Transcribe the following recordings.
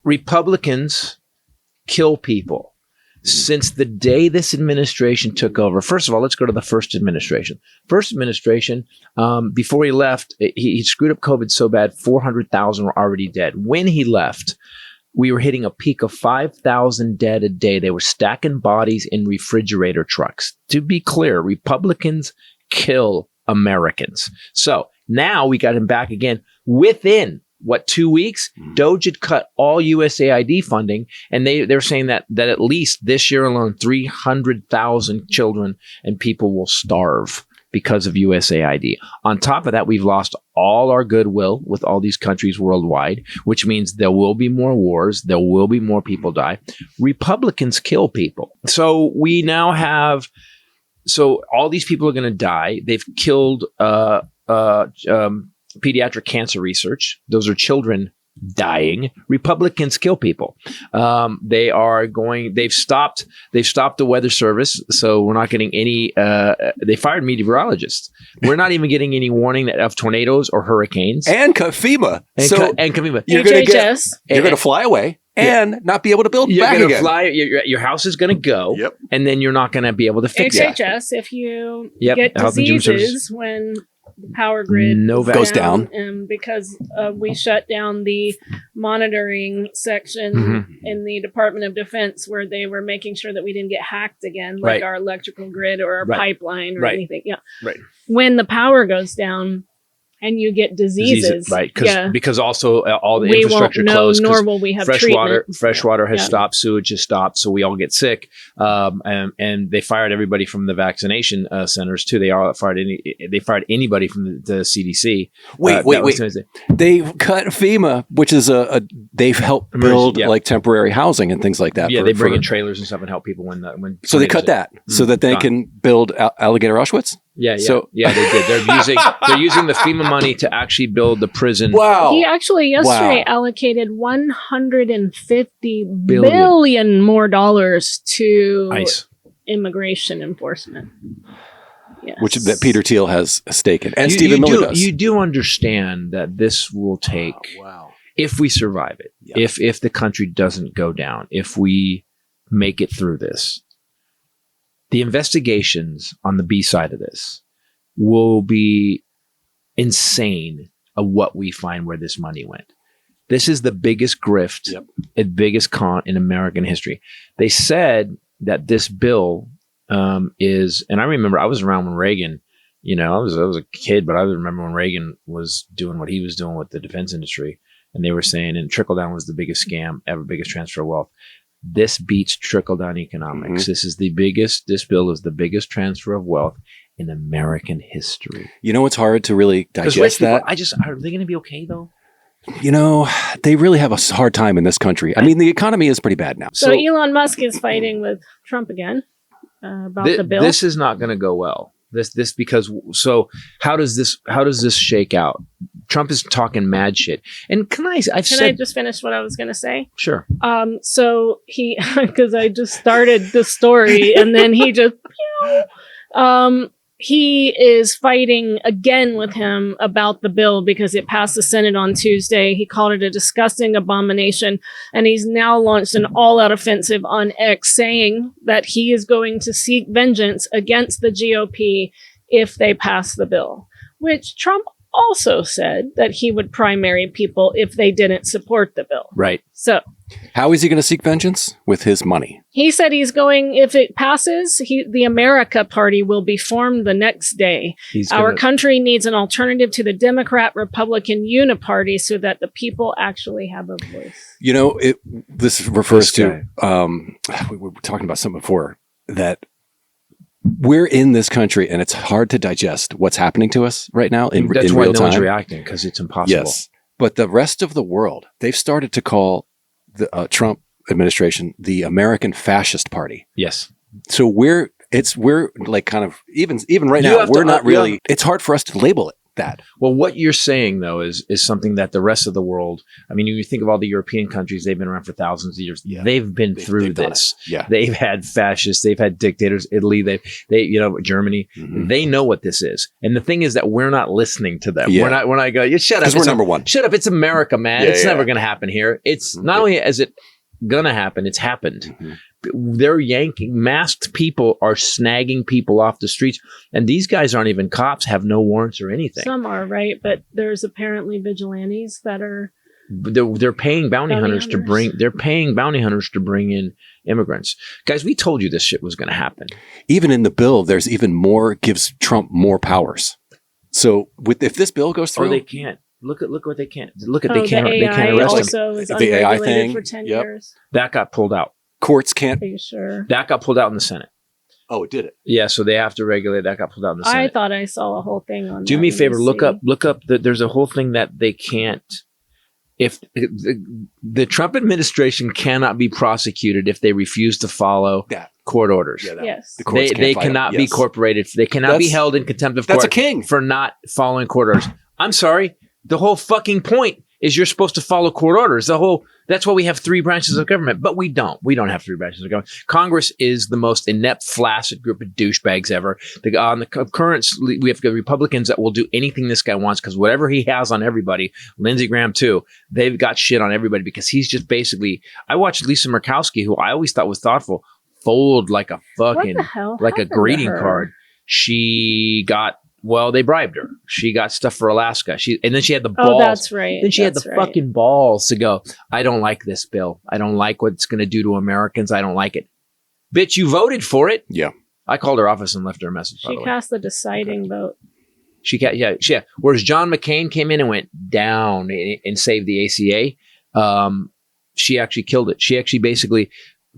Republicans kill people. Since the day this administration took over, first of all, let's go to the first administration. First administration, before he left, he screwed up COVID so bad, 400,000 were already dead. When he left, we were hitting a peak of 5,000 dead a day. They were stacking bodies in refrigerator trucks. To be clear, Republicans kill Americans. So now we got him back again within 2 weeks? Doge had cut all USAID funding, and they're saying that at least this year alone, 300,000 children and people will starve because of USAID. On top of that, we've lost all our goodwill with all these countries worldwide, which means there will be more wars. There will be more people die. Republicans kill people. So we now have, all these people are going to die. They've killed, pediatric cancer research. Those are children dying. Republicans kill people. They've stopped the weather service. So we're not getting any, they fired meteorologists. We're not even getting any warning of tornadoes or hurricanes. And FEMA. And FEMA. You're going to fly away and not be able to build back again. Your house is going to go. Yep. And then you're not going to be able to fix it. HHS, if you get diseases when the power grid goes down, because we shut down the monitoring section in the Department of Defense where they were making sure that we didn't get hacked again, like our electrical grid or our pipeline or anything. Yeah. Right. When the power goes down and you get diseases. Right. Because also all the infrastructure closed. Nor will we have fresh water has stopped. Sewage has stopped. So we all get sick. And they fired everybody from the vaccination centers too. They fired anybody from the CDC. Wait. They cut FEMA, which is they've helped build like temporary housing and things like that. Yeah, they bring in trailers and stuff and help people when. So they cut that so that they can build Alligator Auschwitz. Yeah. So they did. They're using the FEMA money to actually build the prison. Wow. He actually yesterday allocated $150 billion more dollars to ICE. Immigration enforcement. Yes. Which that Peter Thiel has a stake in, and Stephen Miller does. You do understand that this will take, if we survive it, if the country doesn't go down, if we make it through this. The investigations on the B side of this will be insane of what we find where this money went. This is the biggest grift and biggest con in American history. They said that this bill is, and I remember I was around when Reagan, I was a kid, but I remember when Reagan was doing what he was doing with the defense industry, and they were saying, and trickle down was the biggest scam ever, biggest transfer of wealth. This beats trickle-down economics. This bill is the biggest transfer of wealth in American history. It's hard to really digest that. Are they going to be okay, though? They really have a hard time in this country. I mean, the economy is pretty bad now. So Elon Musk is fighting with Trump again about the bill. This is not going to go well. How does this shake out? Trump is talking mad shit. And can I just finish what I was going to say? Sure. So because I just started the story and then he just, he is fighting again with him about the bill because it passed the Senate on Tuesday. He called it a disgusting abomination, and he's now launched an all-out offensive on X, saying that he is going to seek vengeance against the GOP if they pass the bill, which Trump also said that he would primary people if they didn't support the bill. Right. So how is he going to seek vengeance? With his money. He said he's going, if it passes, the America Party will be formed the next day. Our country needs an alternative to the Democrat-Republican uniparty so that the people actually have a voice. This refers to, we were talking about something before, that we're in this country and it's hard to digest what's happening to us right now in real time. That's why no one's reacting, because it's impossible. Yes. But the rest of the world, they've started to call the Trump administration the American Fascist Party. Yes. So we're like kind of even right now, we're not really, it's hard for us to label it that. Well, what you're saying though is something that the rest of the world, I mean, you think of all the European countries, they've been around for thousands of years. Yeah. They've been through this. Yeah. They've had fascists, they've had dictators, Italy, they Germany. Mm-hmm. They know what this is. And the thing is that we're not listening to them. Yeah. We're not going, shut up. Because we're number one. Shut up. It's America, man. It's never going to happen here. It's not only is it going to happen, it's happened. Mm-hmm. They're yanking, masked people are snagging people off the streets. And these guys aren't even cops, have no warrants or anything. Some are, right? But there's apparently vigilantes that are. They're paying bounty hunters to bring in immigrants. Guys, we told you this shit was going to happen. Even in the bill, there's even more, gives Trump more powers. So if this bill goes through. Or they can't. Look what they can't. They can't arrest them. The AI thing for 10 years. That got pulled out. Courts can't. Are you sure? That got pulled out in the Senate. Oh, it did it? Yeah, so they have to regulate. That got pulled out in the Senate. I thought I saw a whole thing on. Do me a favor. Look up. There's a whole thing that they can't. If the Trump administration cannot be prosecuted if they refuse to follow court orders. Yeah, yes. They cannot be corporated. They cannot be held in contempt of court. That's a king for not following court orders. I'm sorry. The whole fucking point is you're supposed to follow court orders. That's why we have 3 branches of government, but we don't. We don't have 3 branches of government. Congress is the most inept, flaccid group of douchebags ever. On the current, we have Republicans that will do anything this guy wants because whatever he has on everybody, Lindsey Graham too, they've got shit on everybody because he's just basically. I watched Lisa Murkowski, who I always thought was thoughtful, fold like a fucking like a greeting card. She got. Well, they bribed her. She got stuff for Alaska. And then she had the balls. Oh, that's right. Then she had the fucking balls to go, I don't like this bill. I don't like what it's going to do to Americans. I don't like it. Bitch, you voted for it. Yeah. I called her office and left her a message. She cast the deciding vote. Yeah. Whereas John McCain came in and went down and saved the ACA, she actually killed it. She actually basically,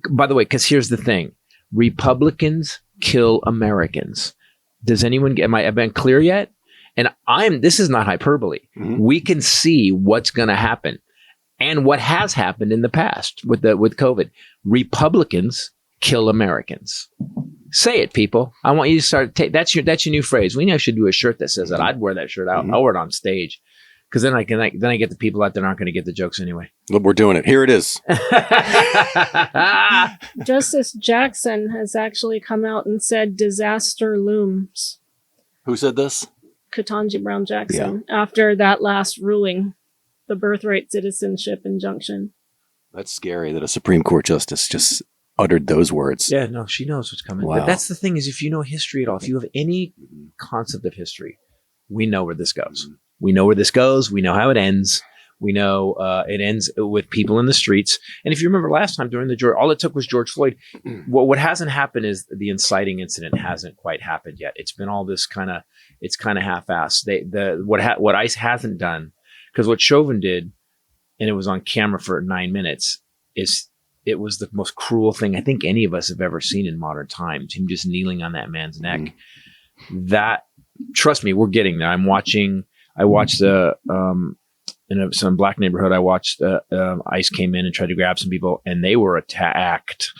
by the way, because here's the thing. Republicans kill Americans. Does anyone get? Have I been clear yet? And this is not hyperbole. Mm-hmm. We can see what's going to happen and what has happened in the past with COVID. Republicans kill Americans. Say it, people. I want you to start. That's your new phrase. We know I should do a shirt that says that. I'd wear that shirt out. Mm-hmm. I'll wear it on stage. Because then I get the people out there that aren't going to get the jokes anyway. Look, we're doing it. Here it is. Justice Jackson has actually come out and said disaster looms. Who said this? Ketanji Brown Jackson. Yeah. After that last ruling, the birthright citizenship injunction. That's scary that a Supreme Court justice just uttered those words. Yeah, no, she knows what's coming. Wow. That's the thing is if you know history at all, if you have any concept of history, we know where this goes. Mm-hmm. We know where this goes. We know how it ends. We know it ends with people in the streets. And if you remember last time during all it took was George Floyd. What hasn't happened is the inciting incident hasn't quite happened yet. It's been all this kind of half-assed. What ICE hasn't done, because what Chauvin did, and it was on camera for 9 minutes, it was the most cruel thing I think any of us have ever seen in modern times. Him just kneeling on that man's neck. Mm-hmm. That, trust me, we're getting there. I watched in some black neighborhood. I watched ICE came in and tried to grab some people, and they were attacked